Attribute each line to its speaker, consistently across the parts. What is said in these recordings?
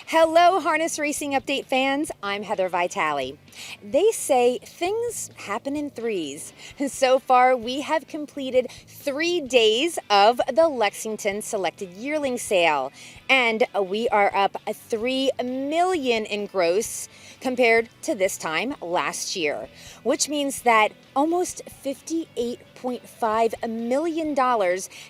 Speaker 1: Hello, Harness Racing Update fans. I'm Heather Vitale. They say things happen in threes. So far, we have completed 3 days of the Lexington Selected Yearling Sale, and we are up $3 million in gross compared to this time last year, which means that almost $58.5 million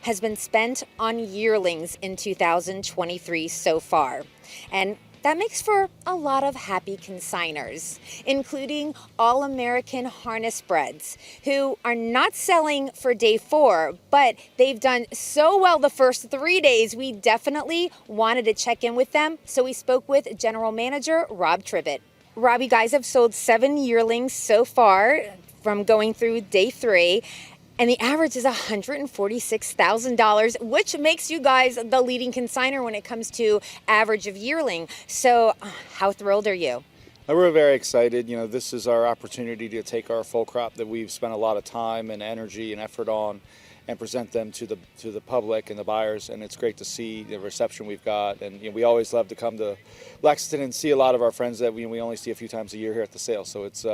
Speaker 1: has been spent on yearlings in 2023 so far. And that makes for a lot of happy consigners, including All-American Harness Breds, who are not selling for day 4, but they've done so well the first 3 days, we definitely wanted to check in with them. So we spoke with General Manager Rob Tribett. Rob, you guys have sold 7 yearlings so far from going through day 3. And the average is $146,000, which makes you guys the leading consigner when it comes to average of yearling. So how thrilled are you?
Speaker 2: We're very excited. You know, this is our opportunity to take our full crop that we've spent a lot of time and energy and effort on and present them to the public and the buyers, and it's great to see the reception we've got. And we always love to come to Lexington and see a lot of our friends that we only see a few times a year here at the sale. So it's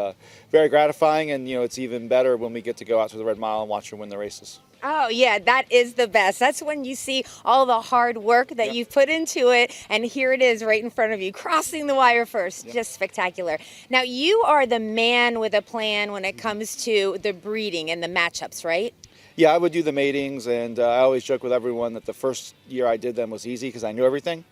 Speaker 2: very gratifying, and it's even better when we get to go out to the Red Mile and watch them win the races.
Speaker 1: Oh yeah, that is the best. That's when you see all the hard work that you've put into it, and here it is right in front of you, crossing the wire first. Just spectacular. Now you are the man with a plan when it comes to the breeding and the matchups, right?
Speaker 2: Yeah, I would do the matings, and I always joke with everyone that the first year I did them was easy because I knew everything.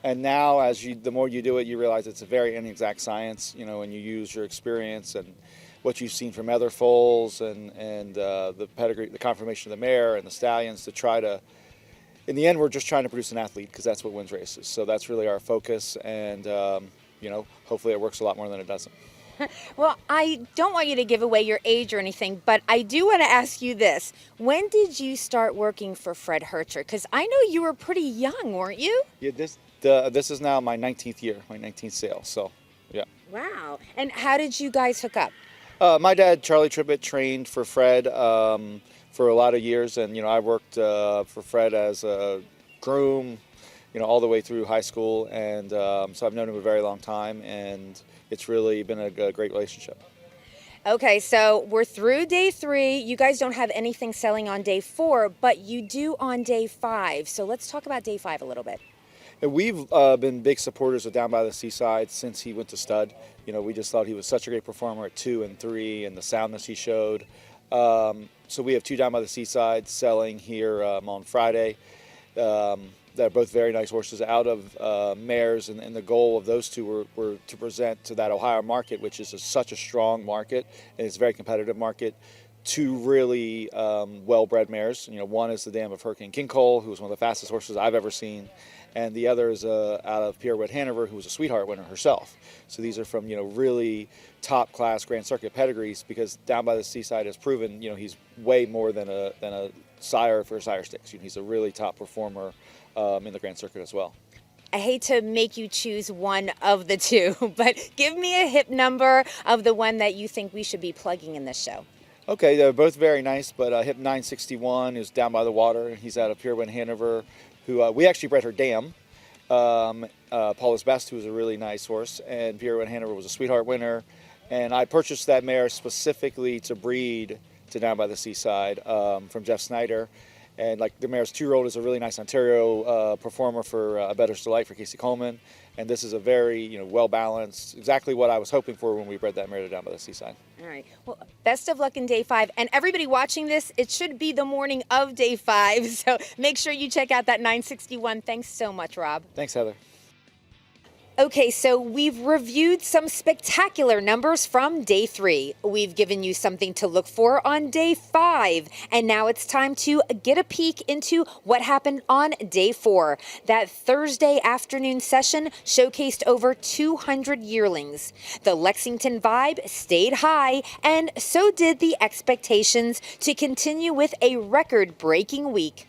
Speaker 2: And now, the more you do it, you realize it's a very inexact science, and you use your experience and what you've seen from other foals and the pedigree, the conformation of the mare and the stallions to try to, in the end, we're just trying to produce an athlete because that's what wins races. So that's really our focus, and, hopefully it works a lot more than it doesn't.
Speaker 1: Well, I don't want you to give away your age or anything, but I do want to ask you this. When did you start working for Fred Hercher? Because I know you were pretty young, weren't you?
Speaker 2: Yeah, this is now my 19th year, my 19th sale, so yeah.
Speaker 1: Wow. And how did you guys hook up?
Speaker 2: My dad, Charlie Tribett, trained for Fred for a lot of years, and I worked for Fred as a groom, all the way through high school, and so I've known him a very long time, and it's really been a great relationship.
Speaker 1: Okay, so we're through day 3. You guys don't have anything selling on day 4, but you do on day 5. So let's talk about day 5 a little bit.
Speaker 2: And we've been big supporters of Down by the Seaside since he went to stud. We just thought he was such a great performer at 2 and 3, and the soundness he showed. So we have 2 Down by the Seaside selling here on Friday. They're both very nice horses out of mares, and the goal of those 2 were to present to that Ohio market, which is such a strong market, and it's a very competitive market. 2 really well-bred mares. One is the dam of Hurricane King Cole, who was one of the fastest horses I've ever seen, and the other is out of Pirouette Hanover, who was a sweetheart winner herself. So these are from really top-class Grand Circuit pedigrees, because Down by the Seaside has proven he's way more than a sire for Sire Stakes. He's a really top performer in the Grand Circuit as well.
Speaker 1: I hate to make you choose one of the 2, but give me a hip number of the one that you think we should be plugging in this show.
Speaker 2: Okay, they're both very nice, but hip 961 is Down by the Water. He's out of Pirouette Hanover, who we actually bred her dam. Paula's Best, who was a really nice horse, and Pirouette Hanover was a sweetheart winner. And I purchased that mare specifically to breed to Down by the Seaside from Jeff Snyder. And the mare's 2-year-old is a really nice Ontario performer for A Better's Delight for Casey Coleman. And this is a very, well-balanced, exactly what I was hoping for when we bred that mare to Down by the Seaside.
Speaker 1: All right. Well, best of luck in day 5. And everybody watching this, it should be the morning of day 5. So make sure you check out that 961. Thanks so much, Rob.
Speaker 2: Thanks, Heather.
Speaker 1: Okay, so we've reviewed some spectacular numbers from day 3. We've given you something to look for on day 5. And now it's time to get a peek into what happened on day 4. That Thursday afternoon session showcased over 200 yearlings. The Lexington vibe stayed high, and so did the expectations to continue with a record-breaking week.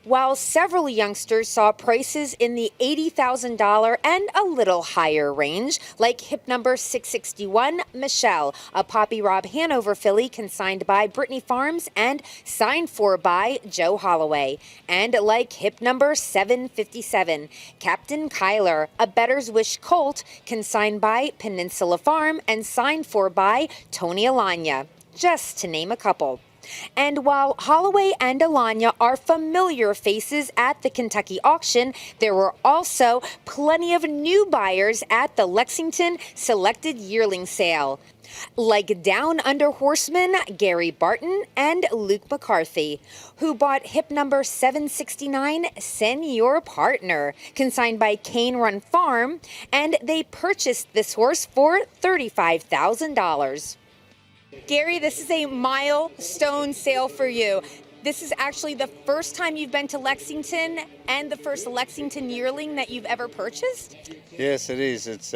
Speaker 1: while several youngsters saw prices in the $80,000 and a little higher range, like hip number 661, Michelle, a Poppy Rob Hanover filly consigned by Brittany Farms and signed for by Joe Holloway. And like hip number 757, Captain Kyler, a Better's Wish colt consigned by Peninsula Farm and signed for by Tony Alanya, just to name a couple. And while Holloway and Alanya are familiar faces at the Kentucky auction, there were also plenty of new buyers at the Lexington Selected Yearling Sale, like Down Under horsemen Gary Barton and Luke McCarthy, who bought hip number 769, Senior Partner, consigned by Cane Run Farm, and they purchased this horse for $35,000. Gary, this is a milestone sale for you. This is actually the first time you've been to Lexington and the first Lexington yearling that you've ever purchased?
Speaker 3: Yes, it is. It's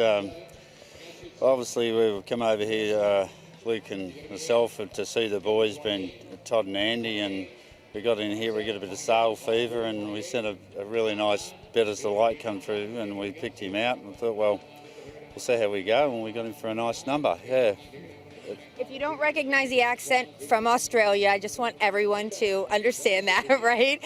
Speaker 3: obviously we've come over here, Luke and myself, to see the boys, been Todd and Andy, and we got in here, we got a bit of sale fever, and we sent a really nice Better's Delight come through, and we picked him out, and we thought, well, we'll see how we go, and we got him for a nice number. Yeah.
Speaker 1: If you don't recognize the accent from Australia, I just want everyone to understand that, right?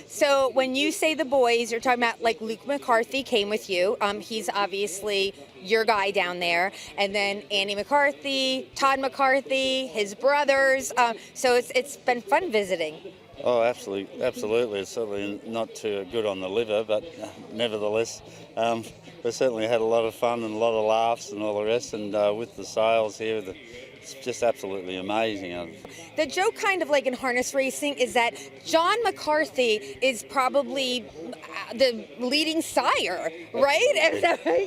Speaker 1: So when you say the boys, you're talking about like Luke McCarthy came with you. He's obviously your guy down there. And then Andy McCarthy, Todd McCarthy, his brothers. So it's been fun visiting.
Speaker 3: Oh, absolutely. It's certainly not too good on the liver, but nevertheless, we certainly had a lot of fun and a lot of laughs and all the rest. And with the sales here, it's just absolutely amazing.
Speaker 1: The joke kind of like in harness racing is that John McCarthy is probably the leading sire, right?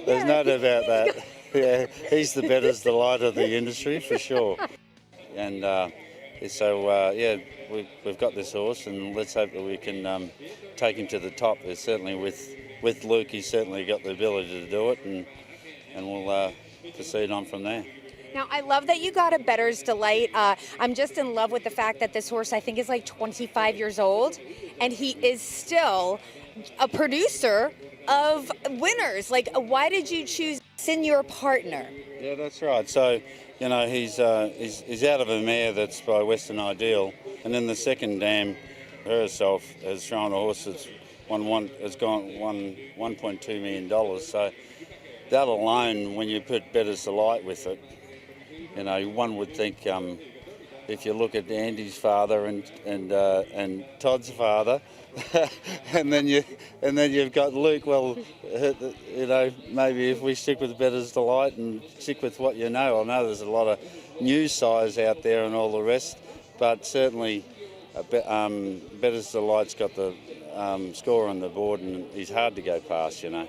Speaker 3: There's no doubt about that. Yeah, he's the Better's Delight of the industry for sure. And so we've got this horse, and let's hope that we can take him to the top. There's certainly with Luke, he's certainly got the ability to do it, and we'll proceed on from there.
Speaker 1: Now, I love that you got a Better's Delight. I'm just in love with the fact that this horse, I think, is like 25 years old, and he is still a producer of winners. Like, why did you choose Senior Partner?
Speaker 3: Yeah, that's right. So, you know, he's out of a mare that's by Western Ideal, and then the second dam herself has shown a horse that's won $1.2 million. So that alone, when you put Better's Delight with it, you know, one would think if you look at Andy's father and Todd's father, and then you've got Luke. Well, you know, maybe if we stick with Better's Delight and stick with what you know. I know there's a lot of new size out there and all the rest, but certainly Better's Delight's got the score on the board, and he's hard to go past, you know.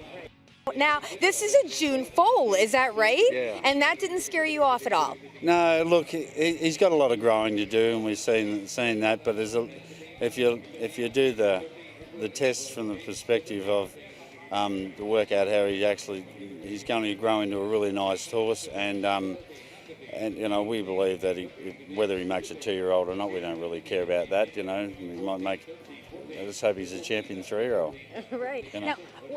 Speaker 1: Now, this is a June foal, is that right?
Speaker 3: Yeah.
Speaker 1: And that didn't scare you off at all?
Speaker 3: No, look, he's got a lot of growing to do, and we've seen that. But if you do the tests from the perspective of to work out how he's going to grow into a really nice horse, and you know, we believe that whether he makes a 2-year-old or not, we don't really care about that. You know, he might make. Let's hope he's a champion 3-year-old.
Speaker 1: Right.
Speaker 3: You know?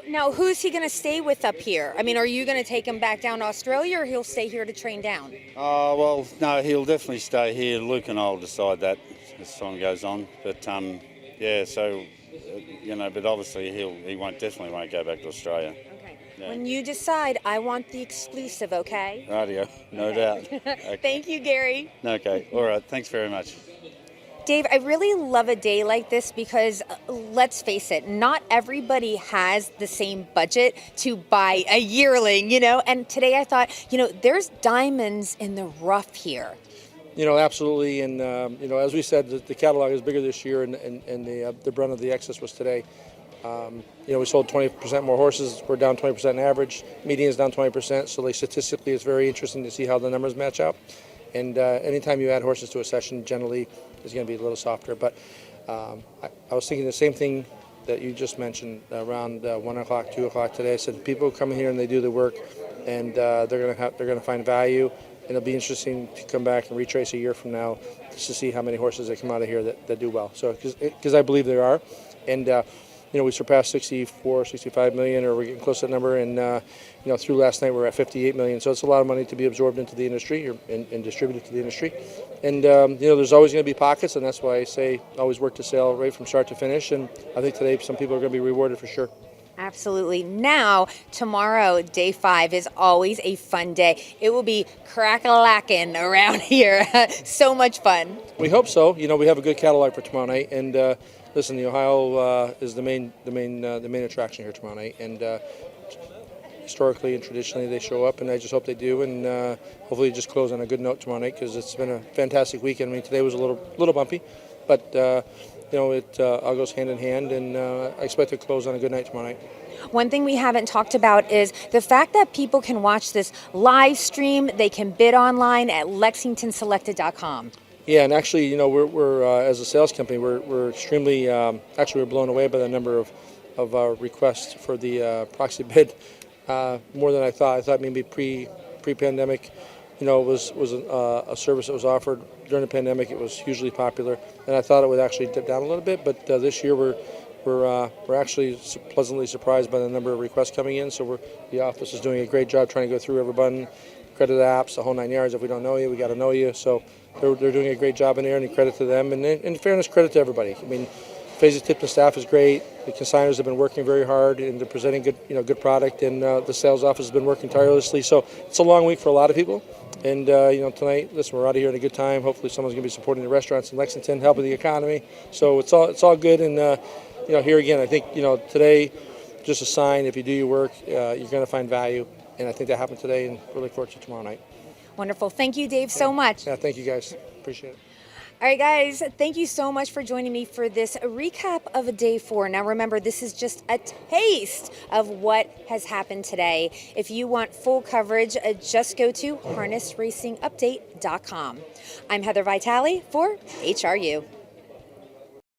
Speaker 1: Now, who's he going to stay with up here? I mean, are you going to take him back down to Australia, or he'll stay here to train down?
Speaker 3: Oh, well, no, he'll definitely stay here. Luke and I will decide that as time goes on. But, yeah, so, you know, but obviously he definitely won't go back to Australia.
Speaker 1: Okay.
Speaker 3: Yeah.
Speaker 1: When you decide, I want the exclusive, okay?
Speaker 3: Rightio, no doubt. Okay.
Speaker 1: Thank you, Gary.
Speaker 3: Okay, all right, thanks very much.
Speaker 1: Dave, I really love a day like this because, let's face it, not everybody has the same budget to buy a yearling, you know? And today I thought, you know, there's diamonds in the rough here.
Speaker 4: You know, absolutely. And, you know, as we said, the catalog is bigger this year, and the brunt of the excess was today. You know, we sold 20% more horses. We're down 20% in average. Median is down 20%. So, like, statistically, it's very interesting to see how the numbers match out. And anytime you add horses to a session, generally is going to be a little softer. But I was thinking the same thing that you just mentioned around 1 o'clock, 2 o'clock today. I said people come here and they do the work, and they're going to find value. And it'll be interesting to come back and retrace a year from now just to see how many horses that come out of here that do well. So because I believe there are. And we surpassed 64, 65 million, or we're getting close to that number. And through last night we're at 58 million. So it's a lot of money to be absorbed into the industry and distributed to the industry. And there's always going to be pockets, and that's why I say always work the sale right from start to finish. And I think today some people are going to be rewarded for sure.
Speaker 1: Absolutely. Now, tomorrow, day 5, is always a fun day. It will be crack-a-lackin' around here. So much fun.
Speaker 4: We hope so. We have a good catalog for tomorrow night, and listen, the Ohio is the main attraction here tomorrow night, and historically and traditionally they show up, and I just hope they do, and hopefully just close on a good note tomorrow night, because it's been a fantastic weekend. I mean, today was a little bumpy, but it all goes hand in hand, and I expect to close on a good night tomorrow night.
Speaker 1: One thing we haven't talked about is the fact that people can watch this live stream. They can bid online at LexingtonSelected.com.
Speaker 4: Yeah, and actually, we're as a sales company, we're extremely we're blown away by the number of requests for the proxy bid, more than I thought. I thought maybe pre-pandemic, it was a service that was offered during the pandemic. It was hugely popular, and I thought it would actually dip down a little bit. But this year we're actually pleasantly surprised by the number of requests coming in. So the office is doing a great job trying to go through every button, credit apps, the whole 9 yards. If we don't know you, we got to know you. So they're doing a great job in there, and credit to them. And in fairness, credit to everybody. I mean, Phase Tipton staff is great. The consigners have been working very hard, and they're presenting good product. And the sales office has been working tirelessly. So it's a long week for a lot of people. And tonight, listen, we're out of here at a good time. Hopefully, someone's going to be supporting the restaurants in Lexington, helping the economy. So it's all good. And here again, I think today, just a sign. If you do your work, you're going to find value. And I think that happened today, and we look forward to tomorrow night.
Speaker 1: Wonderful. Thank you, Dave, so much.
Speaker 4: Yeah, thank you, guys. Appreciate it.
Speaker 1: All right, guys, thank you so much for joining me for this recap of day 4. Now, remember, this is just a taste of what has happened today. If you want full coverage, just go to harnessracingupdate.com. I'm Heather Vitale for HRU.